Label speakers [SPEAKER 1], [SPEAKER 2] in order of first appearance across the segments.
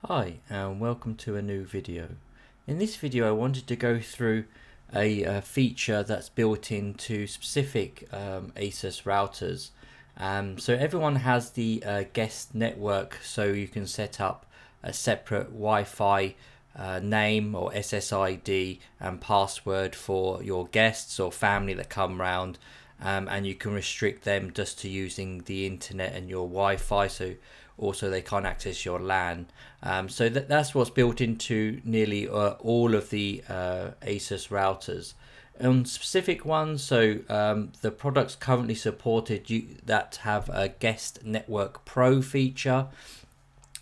[SPEAKER 1] Hi and welcome to a new video. In this video I wanted to go through a feature that's built into specific ASUS routers. So everyone has the guest network, so you can set up a separate Wi-Fi name or SSID and password for your guests or family that come round, and you can restrict them just to using the internet and your Wi-Fi, so also they can't access your LAN. So that's what's built into nearly all of the ASUS routers. On specific ones, so the products currently supported that have a Guest Network Pro feature.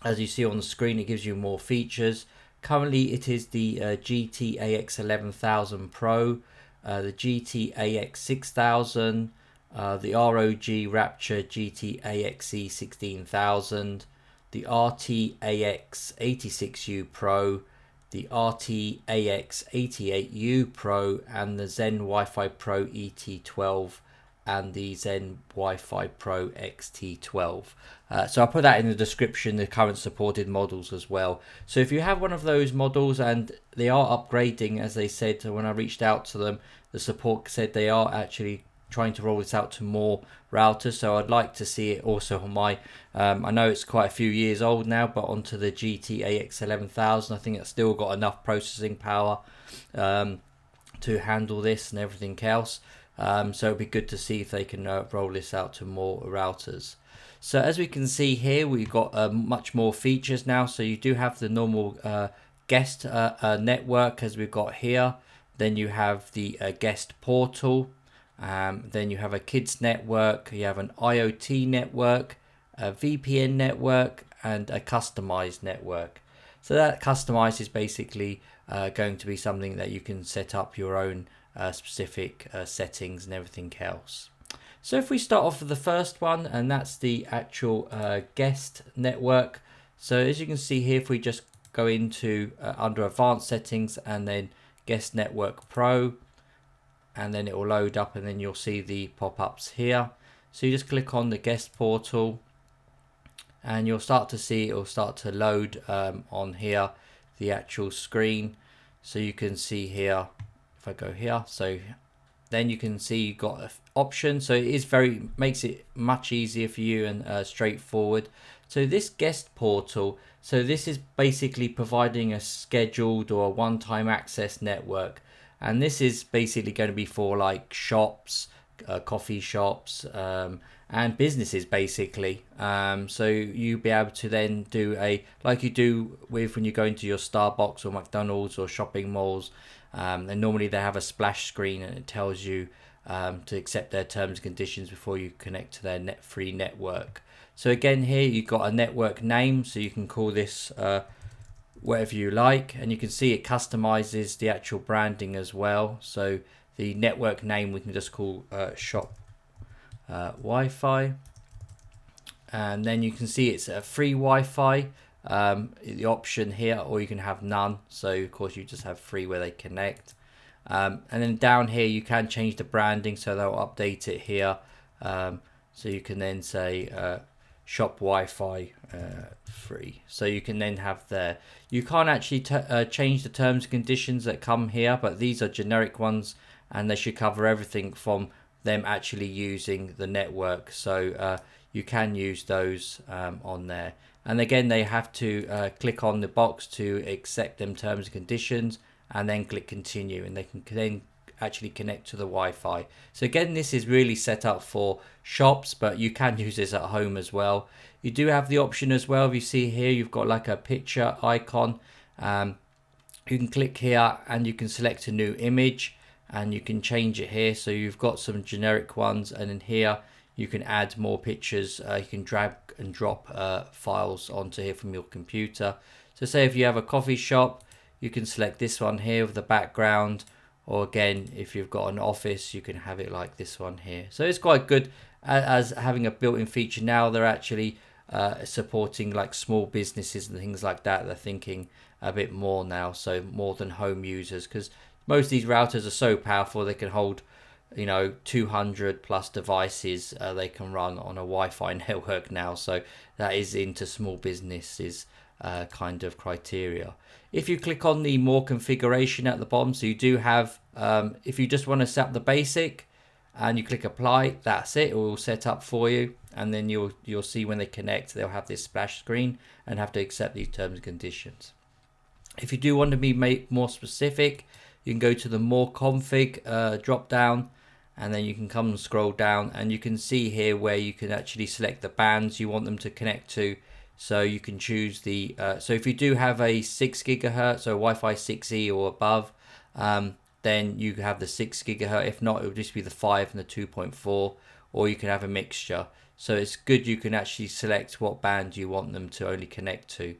[SPEAKER 1] As you see on the screen, it gives you more features. Currently, it is the GT-AX 11000 Pro, the GT-AX 6000, the ROG Rapture GT-AXE 16000, the RT-AX 86U Pro, the RT-AX 88U Pro, and the Zen Wi-Fi Pro ET12 and the Zen Wi-Fi Pro XT12. So I'll put that in the description, the current supported models as well. So if you have one of those models, and they are upgrading, as they said when I reached out to them, the support said they are actually trying to roll this out to more routers. So I'd like to see it also on my, I know it's quite a few years old now, but onto the GT-AX 11000. I think it's still got enough processing power to handle this and everything else. So it'd be good to see if they can roll this out to more routers. So as we can see here, we've got much more features now. So you do have the normal guest network as we've got here. Then you have the guest portal. Then you have a kids network. You have an IoT network, a VPN network, and a customized network. So that customized is basically going to be something that you can set up your own specific settings and everything else. So if we start off with the first one, and that's the actual guest network. So as you can see here, if we just go into under advanced settings and then guest network pro, and then it will load up, and then you'll see the pop-ups here. So you just click on the guest portal and you'll start to see it will start to load on here the actual screen. So you can see here, if I go here, so then you can see you've got an option. So it is makes it much easier for you and straightforward. So this guest portal, so this is basically providing a scheduled or a one-time access network. And this is basically going to be for like shops, coffee shops, and businesses basically. So you'll be able to then do like you do with when you go into your Starbucks or McDonald's or shopping malls. And normally they have a splash screen and it tells you to accept their terms and conditions before you connect to their free network. So again, here you've got a network name, so you can call this whatever you like, and you can see it customizes the actual branding as well. So the network name we can just call shop Wi-Fi, and then you can see it's a free Wi-Fi, the option here, or you can have none. So of course you just have free where they connect, and then down here you can change the branding, so they'll update it here. So you can then say shop Wi-Fi free. So you can then have there. You can't actually change the terms and conditions that come here, but these are generic ones, and they should cover everything from them actually using the network. So you can use those on there. And again, they have to click on the box to accept them terms and conditions, and then click continue, and they can then actually connect to the Wi-Fi. So again, this is really set up for shops, but you can use this at home as well. You do have the option as well. If you see here, you've got like a picture icon. You can click here and you can select a new image, and you can change it here. So you've got some generic ones, and in here you can add more pictures. You can drag and drop files onto here from your computer. So say if you have a coffee shop, you can select this one here with the background. Or again, if you've got an office, you can have it like this one here. So it's quite good as having a built-in feature. Now they're actually supporting like small businesses and things like that. They're thinking a bit more now, so more than home users, because most of these routers are so powerful they can hold 200 plus devices they can run on a Wi-Fi network now. So that is into small businesses kind of criteria. If you click on the more configuration at the bottom, so you do have, if you just want to set up the basic and you click apply, that's it will set up for you, and then you'll see when they connect they'll have this splash screen and have to accept these terms and conditions. If you do want to be made more specific, you can go to the more config drop down, and then you can come and scroll down, and you can see here where you can actually select the bands you want them to connect to. So you can choose the so if you do have a 6 gigahertz or Wi-Fi 6E or above, then you have the 6 gigahertz. If not, it will just be the 5 and the 2.4, or you can have a mixture. So it's good you can actually select what band you want them to only connect to.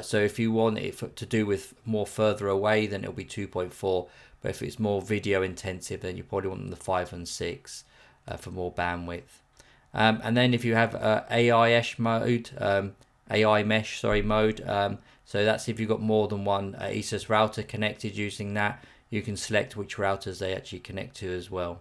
[SPEAKER 1] So if you want it to do with more further away, then it'll be 2.4. But if it's more video intensive, then you probably want them the 5 and 6 for more bandwidth. And then if you have AI mesh mode, so that's if you've got more than one ASUS router connected using that, you can select which routers they actually connect to as well.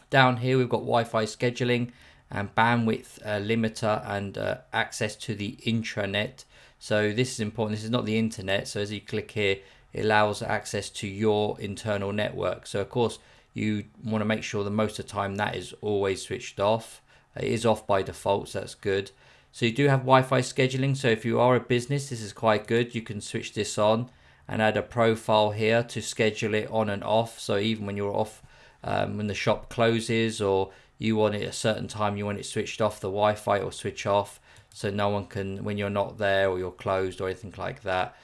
[SPEAKER 1] Down here we've got Wi-Fi scheduling and bandwidth limiter and access to the intranet. So this is important. This is not the internet. So as you click here, it allows access to your internal network. So of course you want to make sure that most of the time that is always switched off. It is off by default, so that's good. So you do have Wi-Fi scheduling. So if you are a business, this is quite good. You can switch this on and add a profile here to schedule it on and off. So even when you're off, when the shop closes, or you want it at a certain time, you want it switched off, the Wi-Fi will switch off. So no one can, when you're not there or you're closed or anything like that,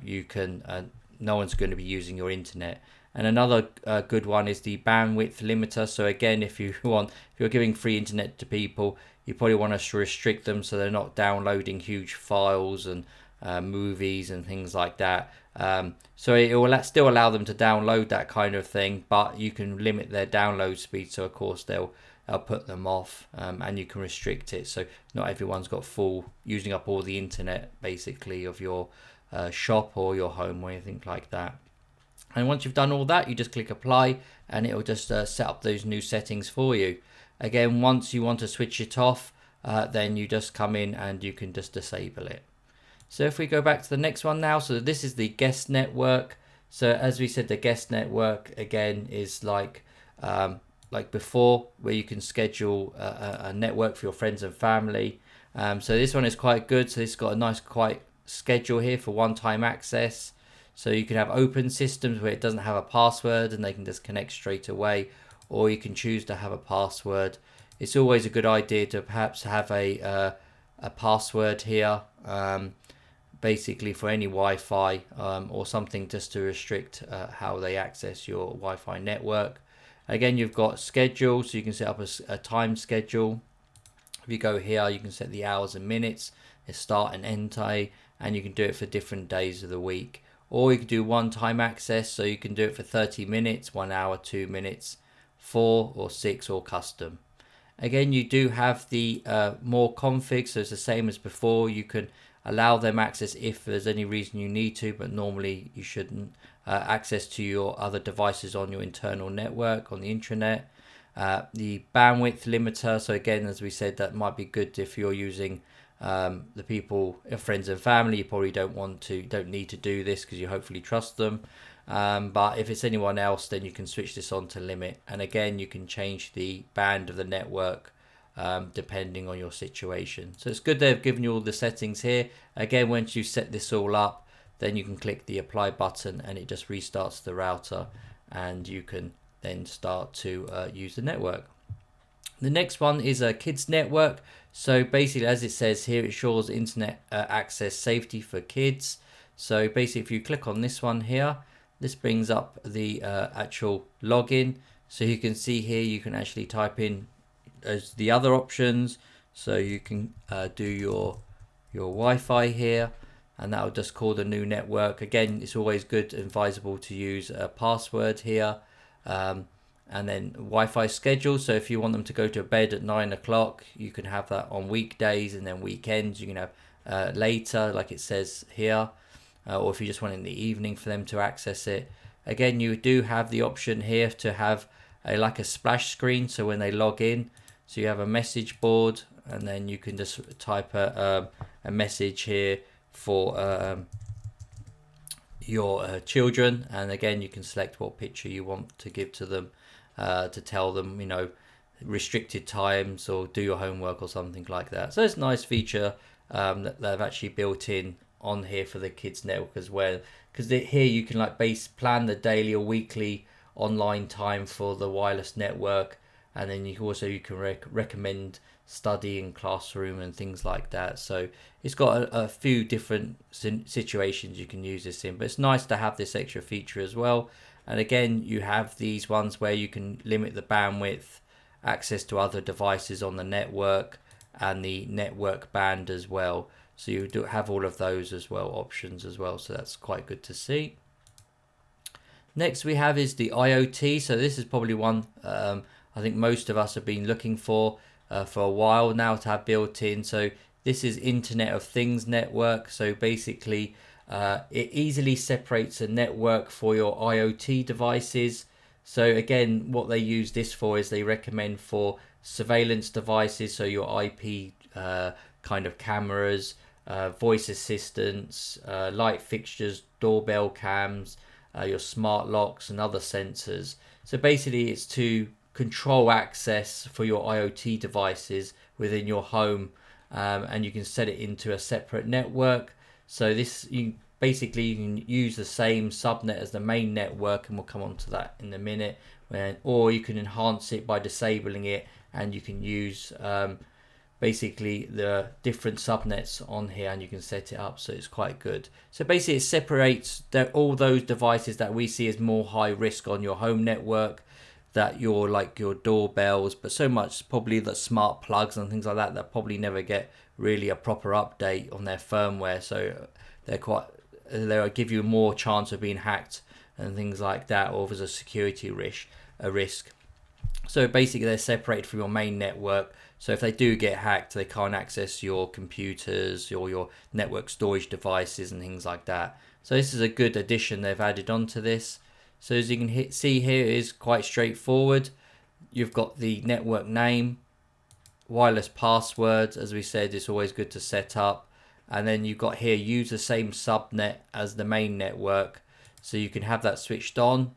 [SPEAKER 1] you can, no one's going to be using your internet. And another good one is the bandwidth limiter. So again, if you're giving free internet to people, you probably want to restrict them so they're not downloading huge files and movies and things like that. So it will still allow them to download that kind of thing, but you can limit their download speed. So of course they'll put them off, and you can restrict it. So not everyone's got using up all the internet basically of your shop or your home or anything like that. And once you've done all that, you just click apply, and it will just set up those new settings for you. Again, once you want to switch it off, then you just come in and you can just disable it. So if we go back to the next one now, so this is the guest network. So as we said, the guest network again is like before, where you can schedule a network for your friends and family. So this one is quite good. So it's got a nice quite schedule here for one-time access. So you can have open systems where it doesn't have a password and they can just connect straight away, or you can choose to have a password. It's always a good idea to perhaps have a password here, basically for any Wi-Fi, or something just to restrict how they access your Wi-Fi network. Again, you've got schedule, so you can set up a time schedule. If you go here, you can set the hours and minutes, a start and end time, and you can do it for different days of the week. Or you can do one-time access, so you can do it for 30 minutes, 1 hour, 2 minutes, 4 or 6, or custom. Again, you do have the more config, so it's the same as before. You can allow them access if there's any reason you need to, but normally you shouldn't. Access to your other devices on your internal network, on the intranet. The bandwidth limiter, so again, as we said, that might be good if you're using the people, your friends and family. You probably don't need to do this because you hopefully trust them. But if it's anyone else, then you can switch this on to limit. And again, you can change the band of the network depending on your situation. So it's good they've given you all the settings here. Again, once you set this all up, then you can click the apply button and it just restarts the router, and you can then start to use the network. The next one is a kids network. So basically, as it says here, it ensures internet access safety for kids. So basically, if you click on this one here, this brings up the actual login. So you can see here, you can actually type in as the other options. So you can do your Wi-Fi here, and that will just call the new network. Again, it's always good and advisable to use a password here. And then Wi-Fi schedule. So if you want them to go to bed at 9 o'clock, you can have that on weekdays, and then weekends you can have later, like it says here, or if you just want in the evening for them to access it. Again, you do have the option here to have like a splash screen, so when they log in, so you have a message board, and then you can just type a message here for your children, and again you can select what picture you want to give to them, to tell them, you know, restricted times or do your homework or something like that. So it's a nice feature that they've actually built in on here for the kids network as well, because here you can like plan the daily or weekly online time for the wireless network, and then you can recommend study in classroom and things like that. So it's got a few different situations you can use this in, but it's nice to have this extra feature as well. And again, you have these ones where you can limit the bandwidth, access to other devices on the network, and the network band as well. So you do have all of those as well, options as well. So that's quite good to see. Next we have is the IoT. So this is probably one I think most of us have been looking for a while now to have built in. So this is Internet of Things network. So basically it easily separates a network for your IoT devices. So again, what they use this for is they recommend for surveillance devices, so your IP kind of cameras, voice assistants, light fixtures, doorbell cams, your smart locks and other sensors. So basically it's to control access for your IoT devices within your home, and you can set it into a separate network. So this, you can use the same subnet as the main network, and we'll come on to that in a minute, or you can enhance it by disabling it, and you can use basically the different subnets on here, and you can set it up, so it's quite good. So basically it separates all those devices that we see as more high risk on your home network, that your doorbells, but so much probably the smart plugs and things like that that probably never get really a proper update on their firmware, so they'll give you more chance of being hacked and things like that, or if there's a security risk. So basically they're separated from your main network, so if they do get hacked, they can't access your computers or your network storage devices and things like that. So this is a good addition they've added onto this. So as you can see here, it is quite straightforward. You've got the network name, wireless passwords, as we said, it's always good to set up. And then you've got here, use the same subnet as the main network. So you can have that switched on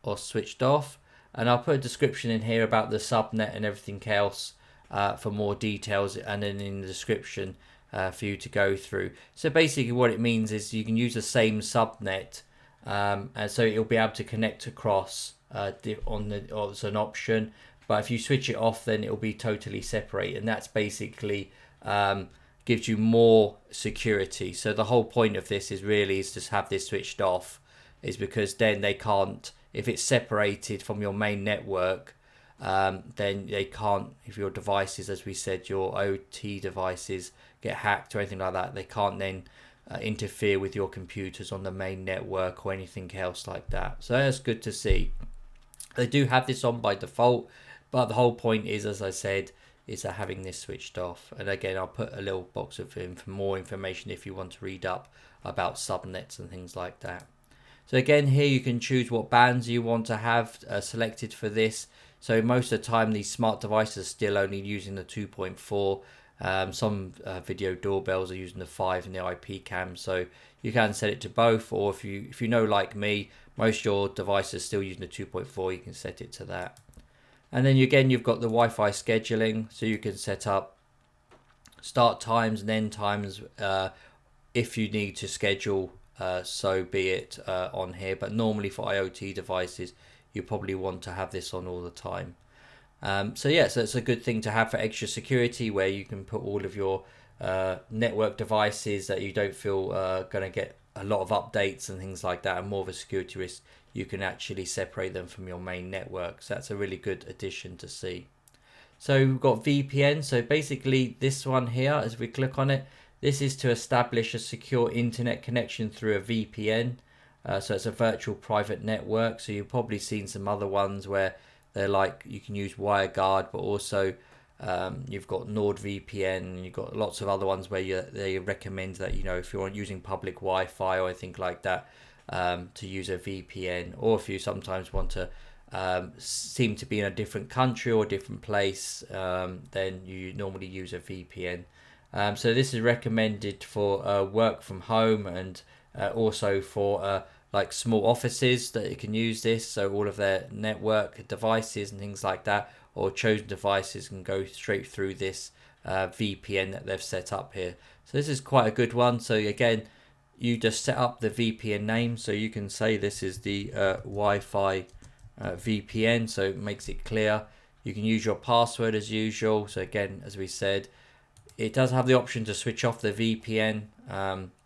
[SPEAKER 1] or switched off. And I'll put a description in here about the subnet and everything else for more details, and then in the description for you to go through. So basically what it means is you can use the same subnet, and so it'll be able to connect across it's an option, but if you switch it off, then it'll be totally separate, and that's basically gives you more security. So the whole point of this is just have this switched off, is because then they can't, if it's separated from your main network, then they can't, if your devices, as we said, your OT devices get hacked or anything like that, they can't then interfere with your computers on the main network or anything else like that. So that's good to see. They do have this on by default, but the whole point is, as I said, is having this switched off. And again, I'll put a little box of more information if you want to read up about subnets and things like that. So again, here you can choose what bands you want to have selected for this. So most of the time these smart devices are still only using the 2.4. Some video doorbells are using the 5 and the IP cam, so you can set it to both, or if you know, like me, most of your devices are still using the 2.4, you can set it to that. And then again, you've got the Wi-Fi scheduling, so you can set up start times and end times if you need to schedule, so be it on here. But normally for IoT devices, you probably want to have this on all the time. So it's a good thing to have for extra security, where you can put all of your network devices that you don't feel going to get a lot of updates and things like that, and more of a security risk. You can actually separate them from your main network. So that's a really good addition to see. So we've got VPN. So basically this one here, as we click on it, this is to establish a secure internet connection through a VPN. So it's a virtual private network. So you've probably seen some other ones where they're like, you can use WireGuard, but also you've got NordVPN, and you've got lots of other ones where they recommend that, if you're using public Wi-Fi or anything like that, to use a VPN, or if you sometimes want to seem to be in a different country or a different place, then you normally use a VPN So this is recommended for work from home, and also for like small offices that you can use this. So all of their network devices and things like that, or chosen devices, can go straight through this VPN that they've set up here. So this is quite a good one. So again, you just set up the VPN name. So you can say this is the Wi-Fi VPN, so it makes it clear. You can use your password as usual. So again, as we said, it does have the option to switch off the VPN.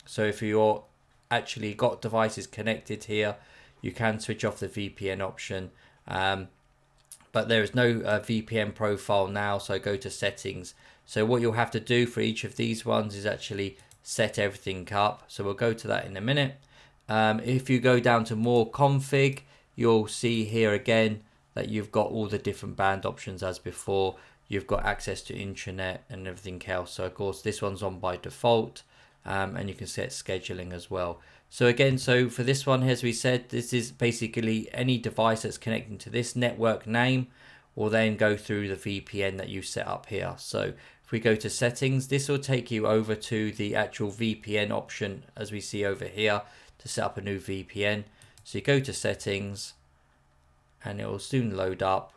[SPEAKER 1] So if you're actually got devices connected here, you can switch off the VPN option. But there is no VPN profile now, so go to settings. So what you'll have to do for each of these ones is actually set everything up. So we'll go to that in a minute. If you go down to more config, you'll see here again that you've got all the different band options as before. You've got access to intranet and everything else. So of course this one's on by default, and you can set scheduling as well. So again, so for this one, as we said, this is basically any device that's connecting to this network name will then go through the VPN that you set up here. So if we go to settings, this will take you over to the actual VPN option as we see over here to set up a new VPN. So you go to settings and it will soon load up,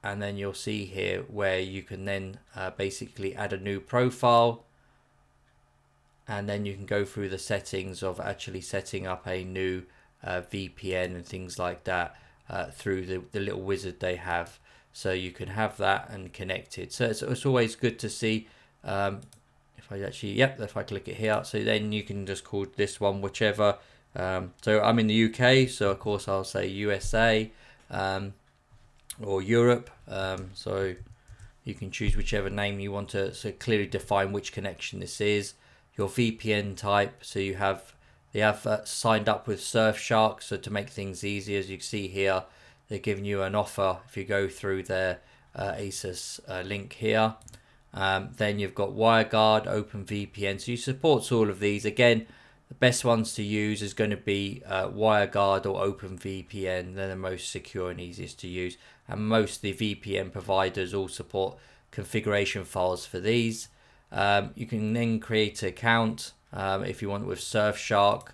[SPEAKER 1] and then you'll see here where you can then basically add a new profile, and then you can go through the settings of actually setting up a new VPN and things like that through the little wizard they have. So you can have that and connect it. So it's always good to see. If I actually, if I click it here, so then you can just call this one whichever. So I'm in the UK, so of course I'll say USA or Europe. So you can choose whichever name you want to, so clearly define which connection this is. Your VPN type, so they have signed up with Surfshark, so to make things easy, as you can see here, they're giving you an offer if you go through their ASUS link here. Then you've got WireGuard, OpenVPN, so you support all of these. Again, the best ones to use is going to be WireGuard or OpenVPN. They're the most secure and easiest to use, and most of the VPN providers all support configuration files for these. You can then create an account if you want with Surfshark,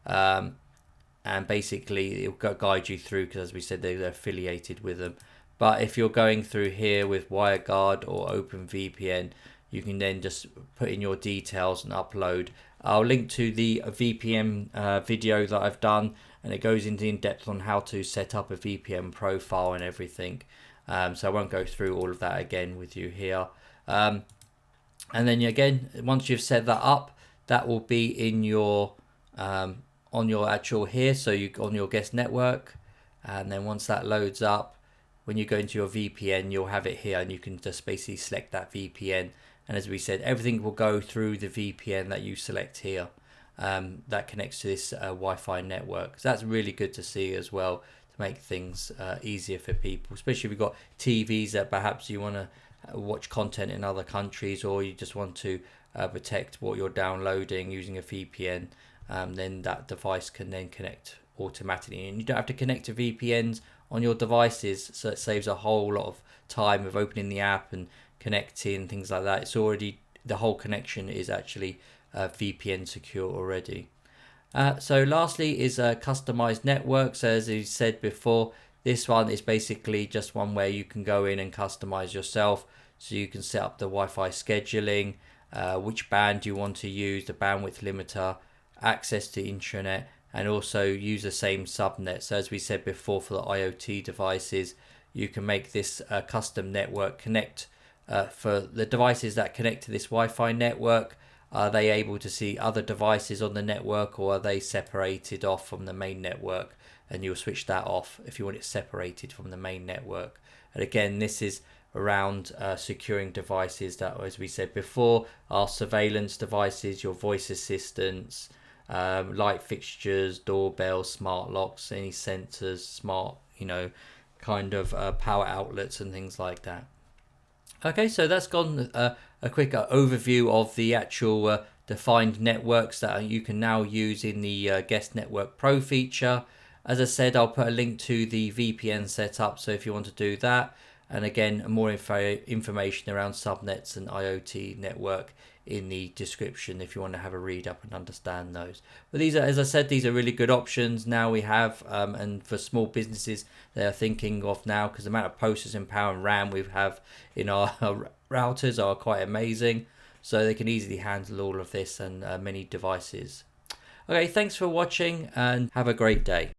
[SPEAKER 1] and basically it will guide you through, because as we said, they're affiliated with them. But if you're going through here with WireGuard or OpenVPN, you can then just put in your details and upload. I'll link to the VPN video that I've done, and it goes into in depth on how to set up a VPN profile and everything. So I won't go through all of that again with you here. And then again, once you've set that up, that will be in your on your actual here, so you on your guest network. And then once that loads up, when you go into your VPN, you'll have it here, and you can just basically select that VPN. And as we said, everything will go through the VPN that you select here, that connects to this Wi-Fi network. So that's really good to see as well, to make things easier for people, especially if you've got TVs that perhaps you want to watch content in other countries, or you just want to protect what you're downloading using a VPN. Then that device can then connect automatically, and you don't have to connect to VPNs on your devices, so it saves a whole lot of time of opening the app and connecting, things like that. It's already, the whole connection is actually VPN secure already. So lastly is customized networks. As you said before, this one is basically just one where you can go in and customize yourself, so you can set up the Wi-Fi scheduling, which band you want to use, the bandwidth limiter, access to intranet, and also use the same subnet. So as we said before, for the IoT devices, you can make this custom network connect for the devices that connect to this Wi-Fi network. Are they able to see other devices on the network, or are they separated off from the main network? And you'll switch that off if you want it separated from the main network. And again, this is around securing devices that, as we said before, are surveillance devices, your voice assistants, light fixtures, doorbells, smart locks, any sensors, smart, kind of power outlets and things like that. Okay, so that's gone a quick overview of the actual defined networks that you can now use in the Guest Network Pro feature. As I said, I'll put a link to the VPN setup, so if you want to do that. And again, more information around subnets and IoT network in the description if you want to have a read up and understand those. But these are, as I said, these are really good options now we have, and for small businesses they are thinking of now, because the amount of processing power and RAM we have in our routers are quite amazing, so they can easily handle all of this and many devices. Okay, thanks for watching and have a great day.